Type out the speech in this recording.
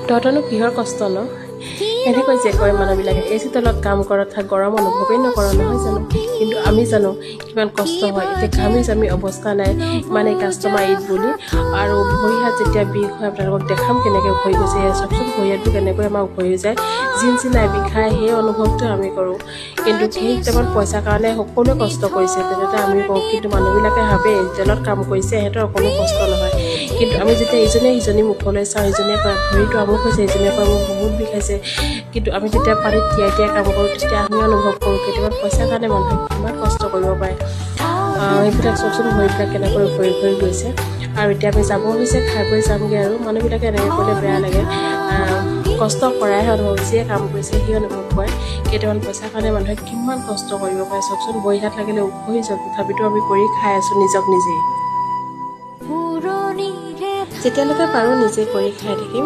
তহঁতনো কিহৰ কষ্ট ন এনেকৈ যে কয় মানুহবিলাকে এ চি তলত কাম কৰাত গৰম অনুভৱেই নকৰা নহয় জানো কিন্তু আমি জানো কিমান কষ্ট হয় এতিয়া ঘামি জামি অৱস্থা নাই মানে কাষ্টমাৰ ঈদ বুলি আৰু ভৰি হাত যেতিয়া বিষ হয় আপোনালোকক দেখাম কেনেকৈ উভৰি গৈছে চাওকচোন ভৰি হাতবোৰ কেনেকৈ আমাৰ উভৰি যায় জিনচিনাই বিষাই সেই অনুভৱটো আমি কৰোঁ কিন্তু সেই টাইমত পইচাৰ কাৰণে সকলোৱে কষ্ট কৰিছে তেনেতে আমি কওঁ কিন্তু মানুহবিলাকে ভাবে জেলত কাম কৰিছে সিহঁতৰ কোনো কষ্ট নহয় কিন্তু আমি যেতিয়া ইজনে সিজনী মুখলৈ চাওঁ ইজনীয়ে কয় ভৰিটো আমুক হৈছে ইজনীয়ে কয় মোক বহুত বিষাইছে কিন্তু আমি যেতিয়া পানীত তিয়াই তিয়াই কাম কৰোঁ তেতিয়া আমি অনুভৱ কৰোঁ কেতিয়াবা পইচাৰ কাৰণে মানুহে কিমান কষ্ট কৰিব পাৰে সেইবিলাক চাওকচোন ভৰিবিলাক কেনেকৈ উভৰি উভৰি গৈছে আৰু এতিয়া আমি যাব হৈছে খাই বৈ যামগৈ আৰু মানুহবিলাকে এনেকৈ কৰিলে বেয়া লাগে কষ্ট কৰাইহে অনুভৱ যিয়ে কাম কৰিছে সেই অনুভৱ কৰে কেইটামান পইচাৰ কাৰণে মানুহে কিমান কষ্ট কৰিব পাৰে চাওকচোন ভৰি হাত লাগিলে উভৰি যাওক তথাপিতো আমি কৰি খাই আছোঁ নিজক নিজেই যেতিয়ালৈকে পাৰোঁ নিজে কৰি খাই থাকিম